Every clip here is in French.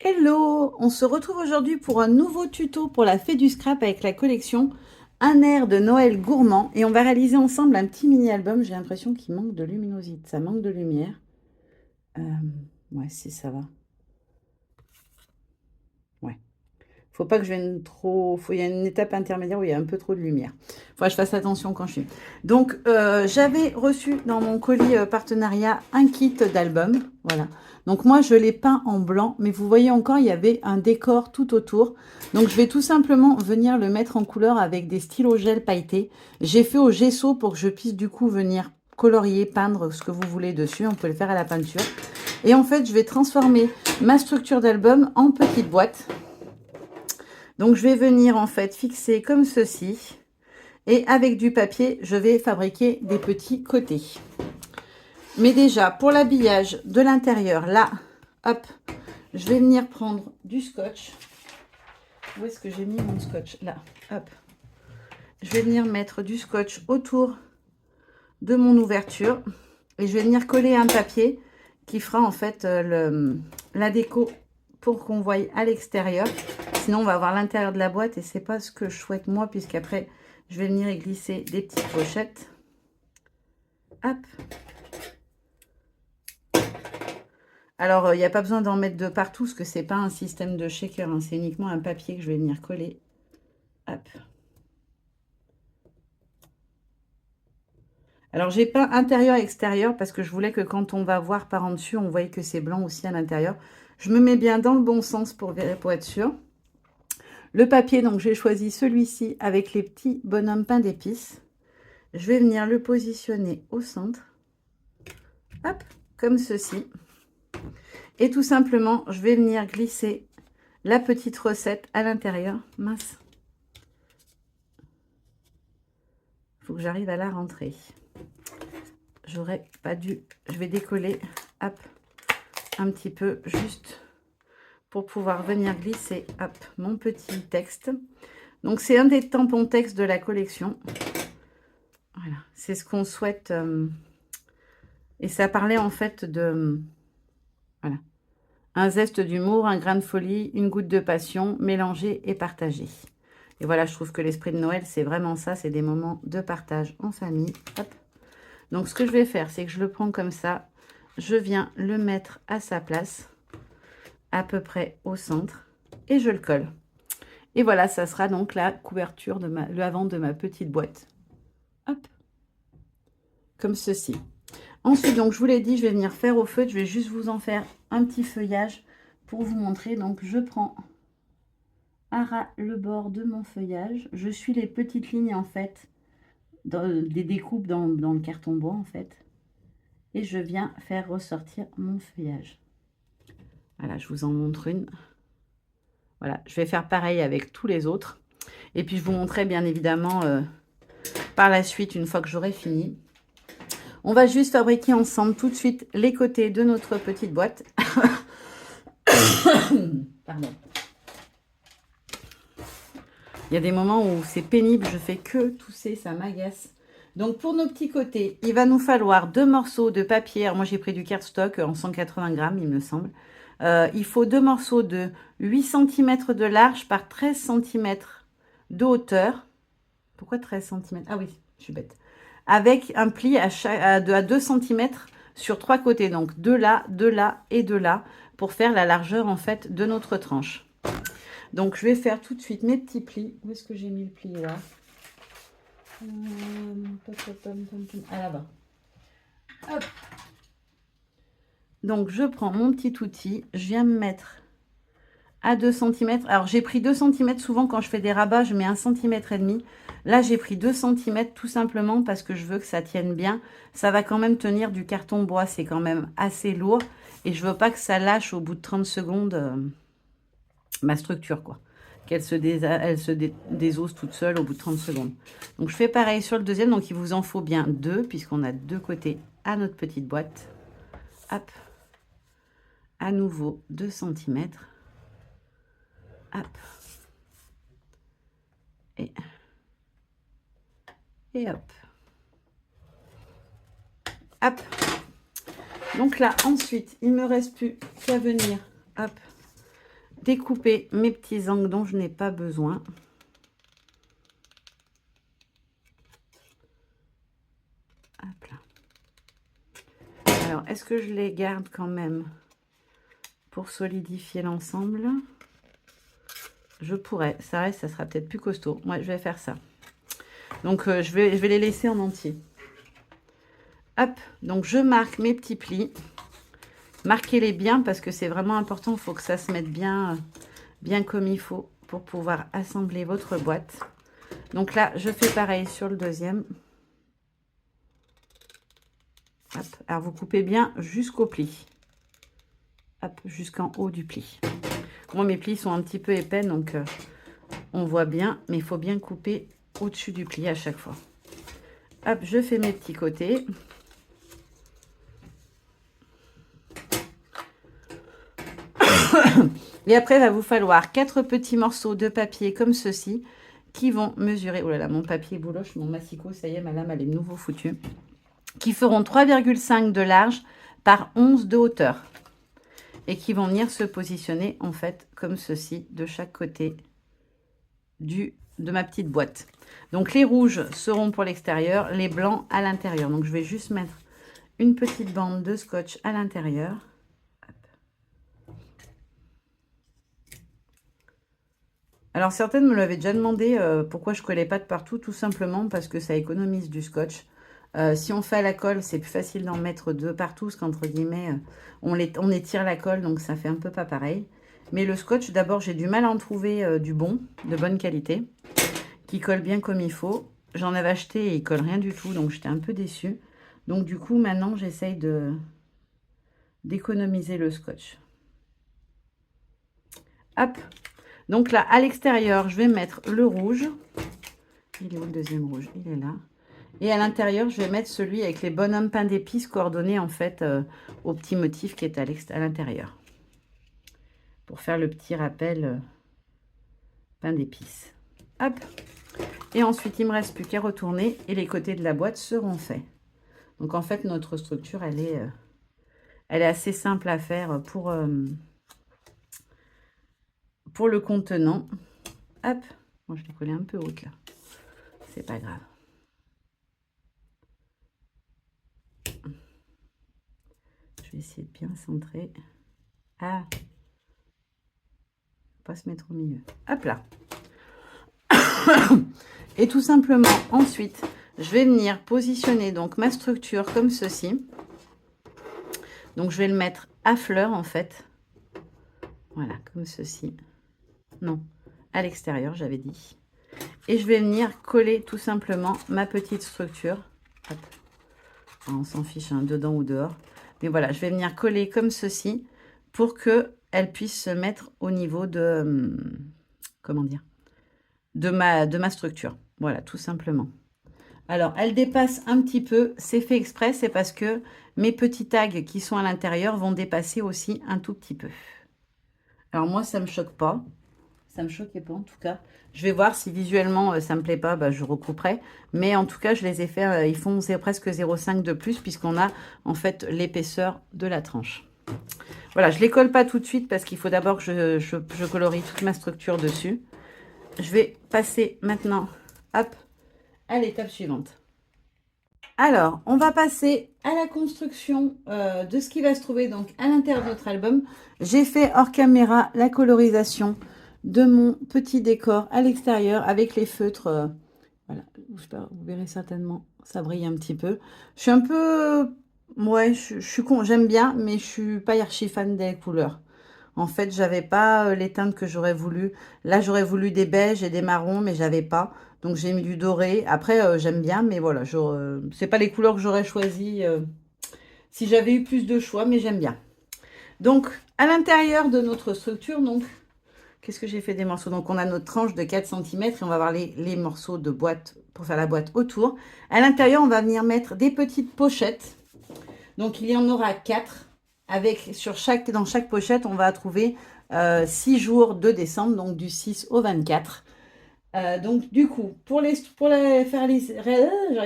Hello! On se retrouve aujourd'hui pour un nouveau tuto pour la fée du scrap avec la collection Un air de Noël gourmand. Et on va réaliser ensemble un petit mini-album. J'ai l'impression qu'il manque de luminosité, ça manque de lumière. Ouais, si ça va. Ouais. Faut pas que je vienne trop... Il y a une étape intermédiaire où il y a un peu trop de lumière. Faut que je fasse attention quand je filme. Donc, j'avais reçu dans mon colis partenariat un kit d'album. Voilà. Donc, moi, je l'ai peint en blanc. Mais vous voyez encore, il y avait un décor tout autour. Donc, je vais tout simplement venir le mettre en couleur avec des stylos gel pailletés. J'ai fait au gesso pour que je puisse du coup venir colorier, peindre ce que vous voulez dessus. On peut le faire à la peinture. Et en fait, je vais transformer ma structure d'album en petite boîte. Donc, je vais venir en fait fixer comme ceci. Et avec du papier, je vais fabriquer des petits côtés. Mais déjà, pour l'habillage de l'intérieur, là, hop, je vais venir prendre du scotch. Où est-ce que j'ai mis mon scotch? Là, hop. Je vais venir mettre du scotch autour de mon ouverture. Et je vais venir coller un papier qui fera en fait la déco pour qu'on voie à l'extérieur. Sinon, on va avoir l'intérieur de la boîte et c'est pas ce que je souhaite moi, puisqu'après, je vais venir y glisser des petites pochettes. Hop. Alors, il n'y a pas besoin d'en mettre de partout, parce que c'est pas un système de shaker, hein, c'est uniquement un papier que je vais venir coller. Hop. Alors, j'ai peint intérieur et extérieur, parce que je voulais que quand on va voir par en dessus, on voit que c'est blanc aussi à l'intérieur. Je me mets bien dans le bon sens pour être sûr. Le papier, donc j'ai choisi celui-ci avec les petits bonhommes peints d'épices. Je vais venir le positionner au centre. Hop, comme ceci. Et tout simplement, je vais venir glisser la petite recette à l'intérieur. Mince. Il faut que j'arrive à la rentrer. J'aurais pas dû... Je vais décoller, hop, un petit peu, juste pour pouvoir venir glisser, hop, mon petit texte. Donc, c'est un des tampons texte de la collection. Voilà, c'est ce qu'on souhaite. Et ça parlait en fait de... Voilà. Un zeste d'humour, un grain de folie, une goutte de passion, mélangé et partagé. Et voilà, je trouve que l'esprit de Noël, c'est vraiment ça, c'est des moments de partage en famille. Hop. Donc, ce que je vais faire, c'est que je le prends comme ça. Je viens le mettre à sa place, à peu près au centre, et je le colle. Et voilà, ça sera donc la couverture de le avant de ma petite boîte. Hop. Comme ceci. Ensuite, donc, je vous l'ai dit, je vais venir faire au feutre. Je vais juste vous en faire un petit feuillage pour vous montrer. Donc, je prends à ras le bord de mon feuillage. Je suis les petites lignes, en fait, des découpes dans le carton bois, en fait. Et je viens faire ressortir mon feuillage. Voilà, je vous en montre une. Voilà, je vais faire pareil avec tous les autres. Et puis, je vous montrerai, bien évidemment, par la suite, une fois que j'aurai fini. On va juste fabriquer ensemble tout de suite les côtés de notre petite boîte. Pardon. Il y a des moments où c'est pénible, je fais que tousser, ça m'agace. Donc pour nos petits côtés, il va nous falloir 2 morceaux de papier. Alors moi j'ai pris du cardstock en 180 grammes, il me semble. Il faut 2 morceaux de 8 cm de large par 13 cm de hauteur. Pourquoi 13 cm? Ah oui, je suis bête. Avec un pli à 2 cm sur 3 côtés. Donc de là et de là pour faire la largeur en fait de notre tranche. Donc je vais faire tout de suite mes petits plis. Où est-ce que j'ai mis le pli là? Ah là-bas. Hop. Donc je prends mon petit outil. Je viens me mettre à 2 cm. Alors j'ai pris 2 cm. Souvent quand je fais des rabats, je mets 1,5 cm. Là, j'ai pris 2 cm tout simplement parce que je veux que ça tienne bien. Ça va quand même tenir du carton bois. C'est quand même assez lourd. Et je veux pas que ça lâche au bout de 30 secondes ma structure, quoi. Qu'elle se désosse toute seule au bout de 30 secondes. Donc, je fais pareil sur le deuxième. Donc, il vous en faut bien 2 puisqu'on a 2 côtés à notre petite boîte. Hop. À nouveau 2 cm. Hop. Et hop. Hop. Donc là, ensuite, il ne me reste plus qu'à venir, hop, découper mes petits angles dont je n'ai pas besoin. Hop là. Alors, est-ce que je les garde quand même pour solidifier l'ensemble? Je pourrais. Ça reste, ça sera peut-être plus costaud. Moi, je vais faire ça. Donc, je vais les laisser en entier. Hop, donc je marque mes petits plis. Marquez-les bien parce que c'est vraiment important. Il faut que ça se mette bien, bien comme il faut pour pouvoir assembler votre boîte. Donc là, je fais pareil sur le deuxième. Hop. Alors, vous coupez bien jusqu'au pli. Hop, jusqu'en haut du pli. Moi, mes plis sont un petit peu épais, donc on voit bien. Mais il faut bien couper au-dessus du pli à chaque fois. Hop, je fais mes petits côtés. Et après, il va vous falloir 4 petits morceaux de papier comme ceci qui vont mesurer... Oh là là, mon papier bouloche, mon massicot, ça y est, ma lame, elle est de nouveau foutue. Qui feront 3,5 de large par 11 de hauteur. Et qui vont venir se positionner, en fait, comme ceci, de chaque côté de ma petite boîte. Donc, les rouges seront pour l'extérieur, les blancs à l'intérieur. Donc, je vais juste mettre une petite bande de scotch à l'intérieur. Alors, certaines me l'avaient déjà demandé pourquoi je collais pas de partout, tout simplement parce que ça économise du scotch. Si on fait à la colle, c'est plus facile d'en mettre de partout, parce qu'entre guillemets, on étire la colle, donc ça fait un peu pas pareil. Mais le scotch, d'abord, j'ai du mal à en trouver du bon, de bonne qualité, qui colle bien comme il faut. J'en avais acheté et il colle rien du tout, donc j'étais un peu déçue. Donc du coup, maintenant, j'essaye d'économiser le scotch. Hop. Donc là, à l'extérieur, je vais mettre le rouge. Il est où le deuxième rouge? Il est là. Et à l'intérieur, je vais mettre celui avec les bonhommes pain d'épices coordonnés en fait au petit motif qui est à l'intérieur. Pour faire le petit rappel pain d'épices. Hop. Et ensuite, il ne me reste plus qu'à retourner et les côtés de la boîte seront faits. Donc en fait, notre structure, elle est assez simple à faire pour le contenant. Hop. Moi, je l'ai collé un peu haute là. C'est pas grave. Je vais essayer de bien centrer. Ah, pas se mettre au milieu. Hop là. Et tout simplement, ensuite, je vais venir positionner donc ma structure comme ceci. Donc, je vais le mettre à fleur en fait. Voilà, comme ceci. Non, à l'extérieur, j'avais dit. Et je vais venir coller tout simplement ma petite structure. Hop. On s'en fiche, hein, dedans ou dehors. Mais voilà, je vais venir coller comme ceci pour qu'elle puisse se mettre au niveau de... comment dire? De ma structure. Voilà, tout simplement. Alors, elle dépasse un petit peu. C'est fait exprès, c'est parce que mes petits tags qui sont à l'intérieur vont dépasser aussi un tout petit peu. Alors, moi, ça ne me choque pas. Ça ne me choquait pas, en tout cas. Je vais voir si visuellement, ça ne me plaît pas, bah, je recouperai. Mais en tout cas, je les ai fait, ils font presque 0,5 de plus, puisqu'on a, en fait, l'épaisseur de la tranche. Voilà, je ne les colle pas tout de suite, parce qu'il faut d'abord que je colorie toute ma structure dessus. Je vais passer maintenant, hop, à l'étape suivante. Alors, on va passer à la construction de ce qui va se trouver donc à l'intérieur de notre album. J'ai fait hors caméra la colorisation de mon petit décor à l'extérieur avec les feutres. Voilà, je sais pas, vous verrez certainement, ça brille un petit peu. Je suis un peu... Ouais, j'aime bien, mais je suis pas archi fan des couleurs. En fait, j'avais pas les teintes que j'aurais voulu. Là, j'aurais voulu des beiges et des marrons, mais j'avais pas. Donc, j'ai mis du doré. Après, j'aime bien, mais voilà, c'est pas les couleurs que j'aurais choisies si j'avais eu plus de choix, mais j'aime bien. Donc, à l'intérieur de notre structure, donc, qu'est-ce que j'ai fait des morceaux? Donc, on a notre tranche de 4 cm et on va avoir les morceaux de boîte pour faire la boîte autour. À l'intérieur, on va venir mettre des petites pochettes. Donc, il y en aura 4. Avec, dans chaque pochette, on va trouver 6 jours de décembre, donc du 6 au 24. Donc, du coup, pour j'arrive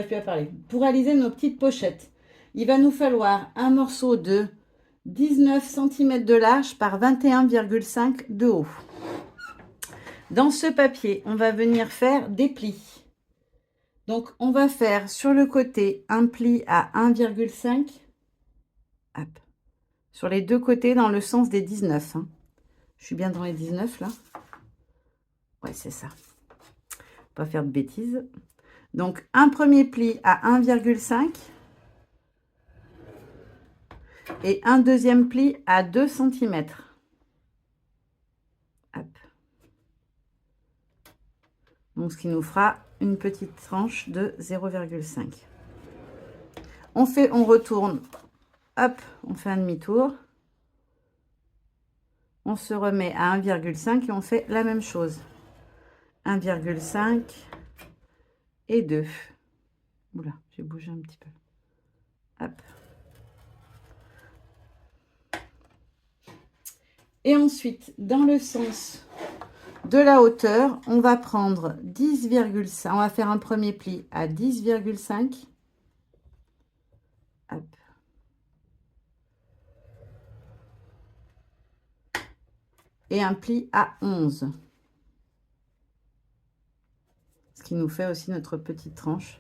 plus à parler. Pour réaliser nos petites pochettes, il va nous falloir un morceau de 19 cm de large par 21,5 de haut. Dans ce papier, on va venir faire des plis. Donc, on va faire sur le côté un pli à 1,5. Sur les deux côtés dans le sens des 19. Hein. Je suis bien dans les 19 là. Ouais, c'est ça. Pas faire de bêtises. Donc, un premier pli à 1,5 et un deuxième pli à 2 cm. Hop. Donc, ce qui nous fera une petite tranche de 0,5. On retourne, hop, on fait un demi-tour. On se remet à 1,5 et on fait la même chose. 1,5 et 2. Oula, j'ai bougé un petit peu. Hop. Et ensuite, dans le sens de la hauteur, on va prendre 10,5. On va faire un premier pli à 10,5. Hop. Et un pli à 11. Ce qui nous fait aussi notre petite tranche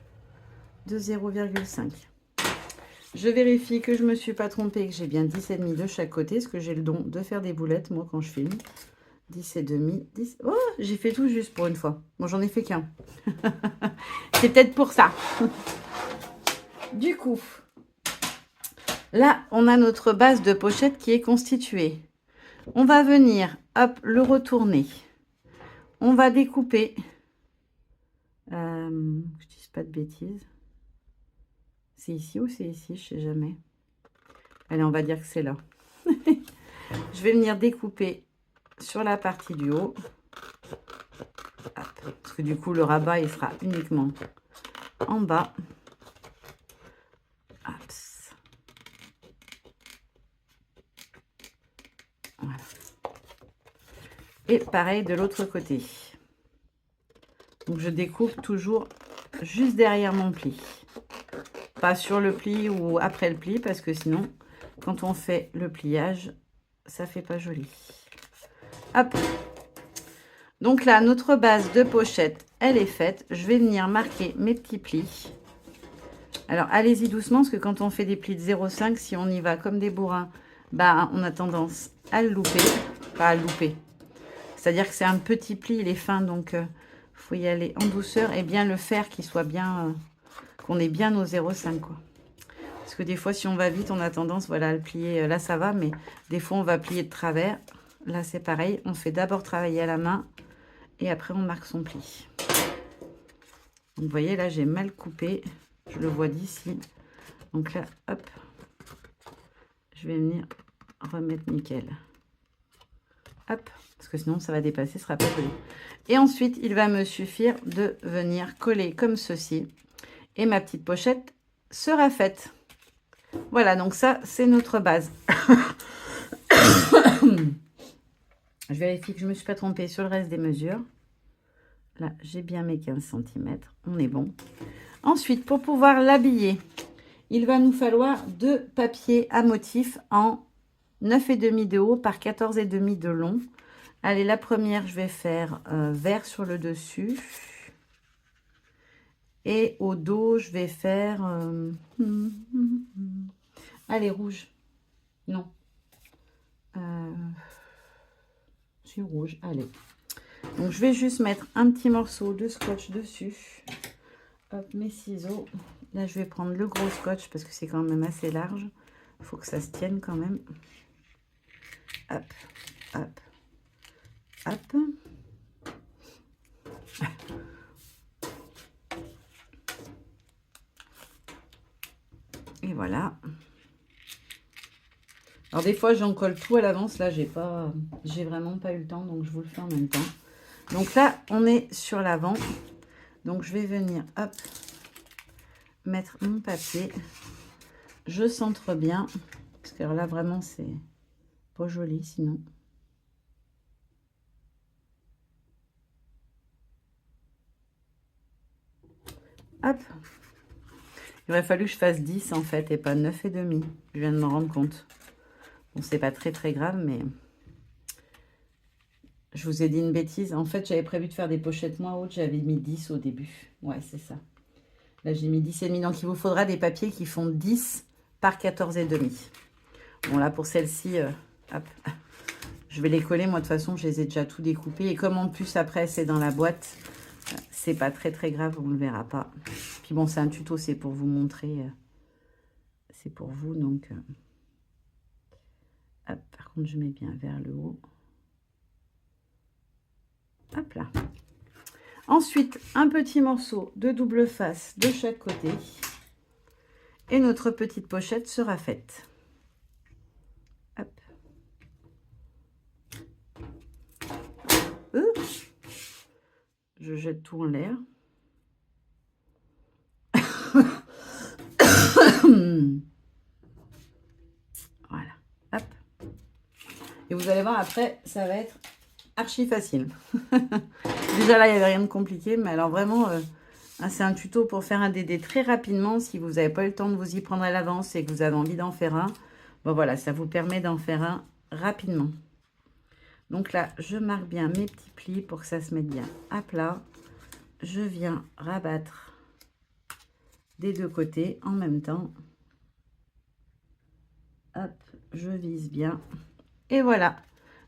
de 0,5. Je vérifie que je ne me suis pas trompée, que j'ai bien 10,5 de chaque côté, parce que j'ai le don de faire des boulettes, moi, quand je filme. 10,5, 10... Oh, j'ai fait tout juste pour une fois. Bon, j'en ai fait qu'un. C'est peut-être pour ça. Du coup, là, on a notre base de pochette qui est constituée. On va venir, hop, le retourner. On va découper. Je ne dis pas de bêtises. C'est ici ou c'est ici? Je ne sais jamais. Allez, on va dire que c'est là. Je vais venir découper sur la partie du haut. Hop, parce que du coup, le rabat, il sera uniquement en bas. Hop. Voilà. Et pareil de l'autre côté. Donc, je découpe toujours juste derrière mon pli. Pas sur le pli ou après le pli, parce que sinon, quand on fait le pliage, ça fait pas joli. Hop. Donc là, notre base de pochette, elle est faite. Je vais venir marquer mes petits plis. Alors, allez-y doucement, parce que quand on fait des plis de 0,5, si on y va comme des bourrins, bah, on a tendance à le louper. Pas à le louper. C'est-à-dire que c'est un petit pli, il est fin, donc faut y aller en douceur et bien le faire qu'il soit bien... qu'on ait bien nos 0,5 quoi. Parce que des fois, si on va vite, on a tendance, voilà, à le plier. Là, ça va, mais des fois, on va plier de travers. Là, c'est pareil. On fait d'abord travailler à la main et après, on marque son pli. Donc, vous voyez, là, j'ai mal coupé. Je le vois d'ici. Donc là, hop, je vais venir remettre nickel. Hop, parce que sinon, ça va dépasser, ce sera pas joli. Et ensuite, il va me suffire de venir coller comme ceci. Et ma petite pochette sera faite. Voilà, donc ça, c'est notre base. Je vérifie que je ne me suis pas trompée sur le reste des mesures. Là, j'ai bien mes 15 cm. On est bon. Ensuite, pour pouvoir l'habiller, il va nous falloir 2 papiers à motif en 9,5 de haut par 14,5 de long. Allez, la première, je vais faire vert sur le dessus. Et au dos, je vais faire... allez, rouge. Non. C'est rouge. Allez. Donc, je vais juste mettre un petit morceau de scotch dessus. Hop, mes ciseaux. Là, je vais prendre le gros scotch parce que c'est quand même assez large. Il faut que ça se tienne quand même. Hop, hop, hop. Et voilà. Alors, des fois, j'en colle tout à l'avance. Là, j'ai vraiment pas eu le temps. Donc, je vous le fais en même temps. Donc là, on est sur l'avant. Donc, je vais venir, hop, mettre mon papier. Je centre bien. Parce que là, vraiment, c'est pas joli sinon. Hop. Il aurait fallu que je fasse 10 en fait et pas 9,5. Je viens de me rendre compte. Bon, c'est pas très grave, mais je vous ai dit une bêtise. En fait, j'avais prévu de faire des pochettes moins hautes. J'avais mis 10 au début. Ouais, c'est ça. Là, j'ai mis 10,5. Donc, il vous faudra des papiers qui font 10 par 14,5. Bon, là, pour celle-ci, hop, je vais les coller. Moi, de toute façon, je les ai déjà tout découpés. Et comme en plus, après, c'est dans la boîte, c'est pas très grave. On ne le verra pas. Puis bon, c'est un tuto. C'est pour vous montrer. C'est pour vous. Donc, hop, par contre, je mets bien vers le haut. Hop là. Ensuite, un petit morceau de double face de chaque côté. Et notre petite pochette sera faite. Hop. Je jette tout en l'air. Voilà. Hop. Et vous allez voir, après, ça va être archi facile. Déjà là, il n'y avait rien de compliqué, mais alors vraiment, c'est un tuto pour faire un DD très rapidement. Si vous n'avez pas eu le temps de vous y prendre à l'avance et que vous avez envie d'en faire un, bon voilà, ça vous permet d'en faire un rapidement. Donc là, je marque bien mes petits plis pour que ça se mette bien à plat. Je viens rabattre des deux côtés en même temps. Hop, je vise bien. Et voilà.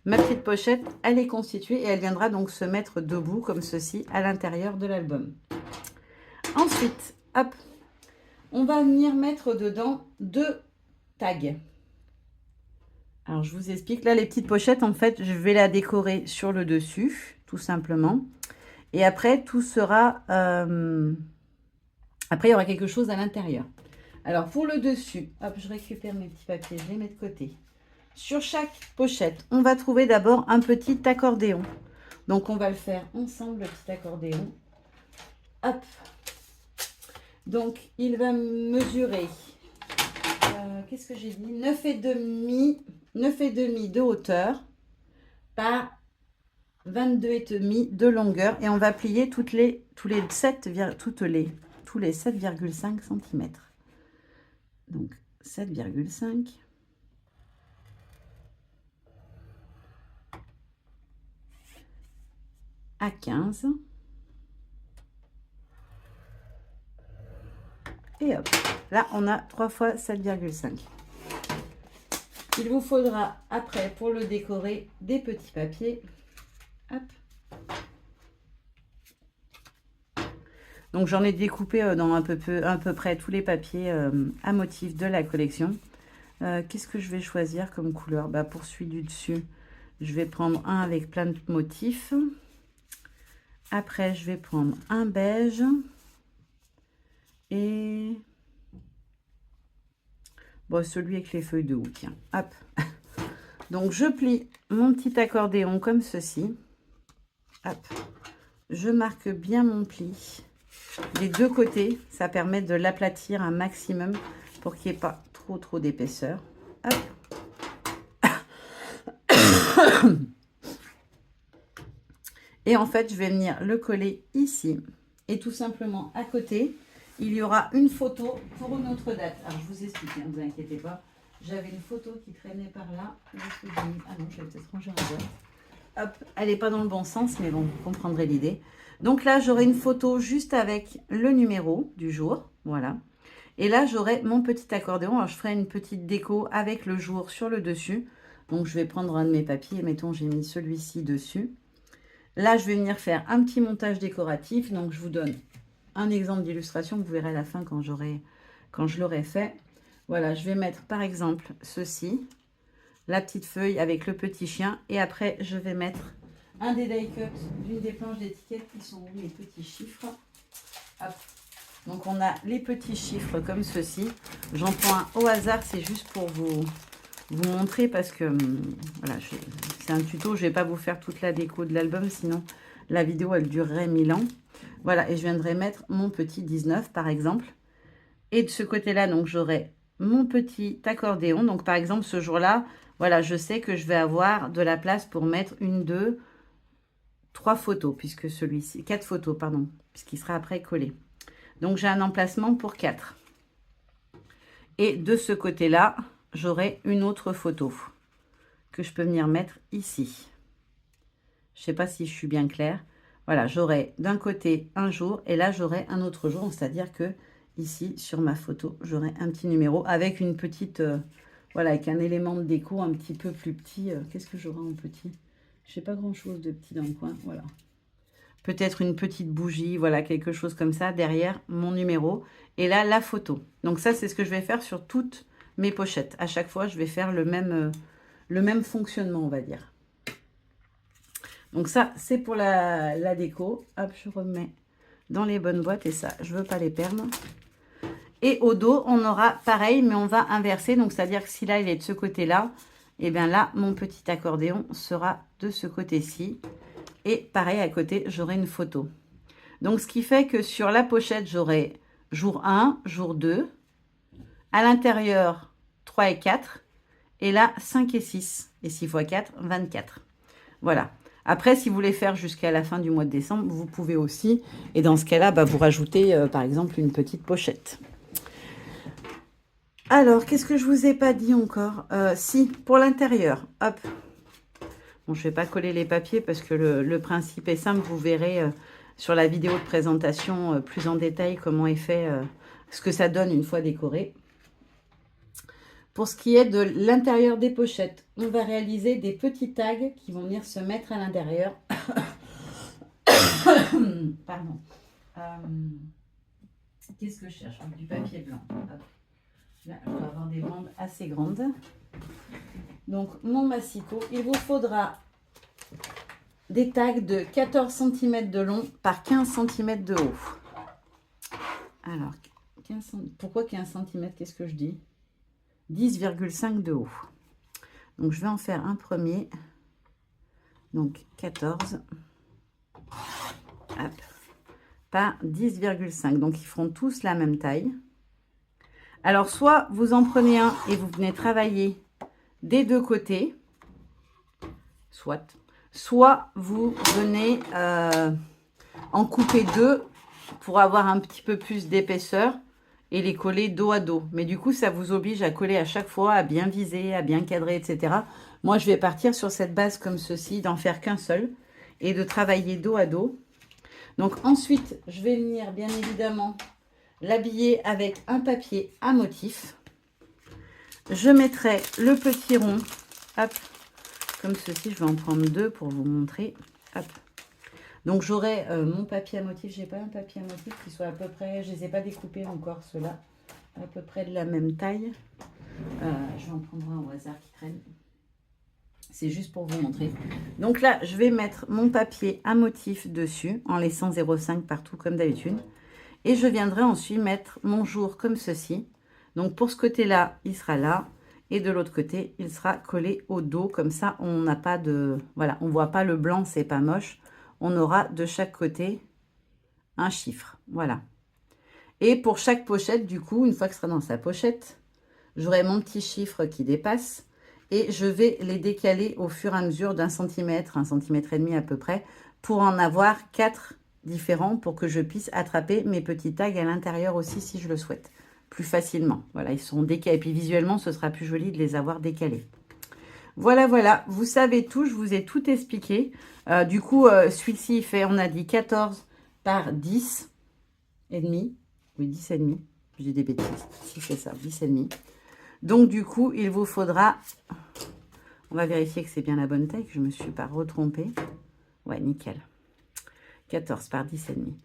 Ma petite pochette, elle est constituée et elle viendra donc se mettre debout comme ceci à l'intérieur de l'album. Ensuite, hop, on va venir mettre dedans 2 tags. Alors, je vous explique. Là, les petites pochettes, en fait, je vais la décorer sur le dessus, tout simplement. Et après, tout sera... Après, il y aura quelque chose à l'intérieur. Alors, pour le dessus, hop, je récupère mes petits papiers, je les mets de côté. Sur chaque pochette, on va trouver d'abord un petit accordéon. Donc, on va le faire ensemble, le petit accordéon. Hop. Donc, il va mesurer, qu'est-ce que j'ai dit, 9,5 de hauteur par 22,5 de longueur. Et on va plier tous les 7,5 cm. Donc, 7,5 à 15. Et hop, là on a 3 fois 7,5. Il vous faudra après pour le décorer des petits papiers. Hop. Donc j'en ai découpé dans à peu près tous les papiers à motifs de la collection. Qu'est-ce que je vais choisir comme couleur? Bah, pour celui du dessus, je vais prendre un avec plein de motifs. Après, je vais prendre un beige. Et bon, celui avec les feuilles de houx, tiens, hop. Donc, je plie mon petit accordéon comme ceci. Hop. Je marque bien mon pli des deux côtés. Ça permet de l'aplatir un maximum pour qu'il n'y ait pas trop d'épaisseur. Hop. Et en fait, je vais venir le coller ici. Et tout simplement, à côté, il y aura une photo pour une autre date. Alors, je vous explique, ne vous inquiétez pas. J'avais une photo qui traînait par là. Ah non, je vais peut-être ranger en boîte. Hop, elle n'est pas dans le bon sens, mais bon, vous comprendrez l'idée. Donc là, j'aurai une photo juste avec le numéro du jour. Voilà. Et là, j'aurai mon petit accordéon. Alors, je ferai une petite déco avec le jour sur le dessus. Donc, je vais prendre un de mes papiers. Mettons, j'ai mis celui-ci dessus. Là, je vais venir faire un petit montage décoratif. Donc, je vous donne un exemple d'illustration que vous verrez à la fin quand je l'aurai fait. Voilà, je vais mettre par exemple ceci, la petite feuille avec le petit chien. Et après, je vais mettre un des die cuts d'une des planches d'étiquette qui sont les petits chiffres. Hop. Donc, on a les petits chiffres comme ceci. J'en prends un au hasard, c'est juste pour vous montrer parce que voilà, c'est un tuto. Je ne vais pas vous faire toute la déco de l'album, sinon la vidéo, elle durerait 1000 ans. Voilà, et je viendrai mettre mon petit 19 par exemple. Et de ce côté-là, donc j'aurai mon petit accordéon. Donc par exemple, ce jour-là, voilà, je sais que je vais avoir de la place pour mettre 1, 2, 3 photos, puisque celui-ci, 4 photos, pardon, puisqu'il sera après collé. Donc j'ai un emplacement pour 4. Et de ce côté-là, j'aurai une autre photo. que je peux venir mettre ici. Je ne sais pas si je suis bien claire. Voilà, j'aurai d'un côté un jour et là, j'aurai un autre jour. C'est-à-dire que ici, sur ma photo, j'aurai un petit numéro avec une petite... voilà, avec un élément de déco un petit peu plus petit. Qu'est-ce que j'aurai en petit? Je sais pas grand-chose de petit dans le coin. Voilà. Peut-être une petite bougie, voilà, quelque chose comme ça, derrière mon numéro. Et là, la photo. Donc ça, c'est ce que je vais faire sur toutes mes pochettes. À chaque fois, je vais faire le même fonctionnement, on va dire. Donc ça, c'est pour la déco. Hop, je remets dans les bonnes boîtes. Et ça, je ne veux pas les perdre. Et au dos, on aura pareil, mais on va inverser. Donc, c'est-à-dire que si là, il est de ce côté-là, et bien là, mon petit accordéon sera de ce côté-ci. Et pareil, à côté, j'aurai une photo. Donc, ce qui fait que sur la pochette, j'aurai jour 1, jour 2. À l'intérieur, 3 et 4. Et là, 5 et 6. Et 6 x 4, 24. Voilà. Après, si vous voulez faire jusqu'à la fin du mois de décembre, vous pouvez aussi. Et dans ce cas-là, vous rajoutez, par exemple, une petite pochette. Alors, qu'est-ce que je vous ai pas dit encore? Si, pour l'intérieur, hop. Bon, je ne vais pas coller les papiers parce que le principe est simple. Vous verrez sur la vidéo de présentation plus en détail comment est fait, ce que ça donne une fois décoré. Pour ce qui est de l'intérieur des pochettes, on va réaliser des petits tags qui vont venir se mettre à l'intérieur. Pardon. Qu'est-ce que je cherche? Du papier blanc. Hop. Là, je dois avoir des bandes assez grandes. Donc, mon massicot, il vous faudra des tags de 14 cm de long par 15 cm de haut. Alors, 15, pourquoi 15 cm? Qu'est-ce que je dis? 10,5 de haut. Donc, je vais en faire un premier. Donc, 14. Hop. Par 10,5. Donc, ils feront tous la même taille. Alors, soit vous en prenez un et vous venez travailler des deux côtés, soit vous venez en couper deux pour avoir un petit peu plus d'épaisseur et les coller dos à dos. Mais du coup, ça vous oblige à coller à chaque fois, à bien viser, à bien cadrer, etc. Moi, je vais partir sur cette base comme ceci, d'en faire qu'un seul et de travailler dos à dos. Donc ensuite, je vais venir bien évidemment l'habiller avec un papier à motif. Je mettrai le petit rond, hop, comme ceci. Je vais en prendre deux pour vous montrer. Hop. Donc j'aurai mon papier à motif. J'ai pas un papier à motif qui soit à peu près, je les ai pas découpés encore ceux-là, à peu près de la même taille. Je vais en prendre un au hasard qui traîne. C'est juste pour vous montrer. Donc là, je vais mettre mon papier à motif dessus en laissant 0,5 partout comme d'habitude. Et je viendrai ensuite mettre mon jour comme ceci. Donc pour ce côté-là, il sera là. Et de l'autre côté, il sera collé au dos. Comme ça, on n'a pas de... Voilà, on ne voit pas le blanc, c'est pas moche. On aura de chaque côté un chiffre. Voilà. Et pour chaque pochette, du coup, une fois que ce sera dans sa pochette, j'aurai mon petit chiffre qui dépasse. Et je vais les décaler au fur et à mesure d'1 centimètre, 1,5 cm à peu près, pour en avoir 4 différents pour que je puisse attraper mes petits tags à l'intérieur aussi si je le souhaite plus facilement. Voilà, ils sont décalés et puis visuellement ce sera plus joli de les avoir décalés. Voilà, voilà, vous savez tout, je vous ai tout expliqué. Du coup, celui-ci fait, on a dit 14 par 10 et demi. Oui, 10 et demi. Je dis des bêtises. Si c'est ça, 10 et demi. Donc du coup, il vous faudra, on va vérifier que c'est bien la bonne taille, que je ne me suis pas retrompée. Ouais, nickel. 14 par 10 et demi.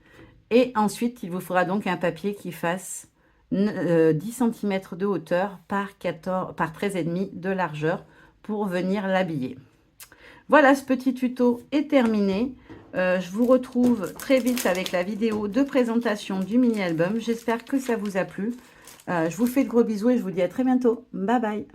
Et ensuite, il vous faudra donc un papier qui fasse 10 cm de hauteur par 13,5 de largeur pour venir l'habiller. Voilà, ce petit tuto est terminé. Je vous retrouve très vite avec la vidéo de présentation du mini-album. J'espère que ça vous a plu. Je vous fais de gros bisous et je vous dis à très bientôt. Bye bye.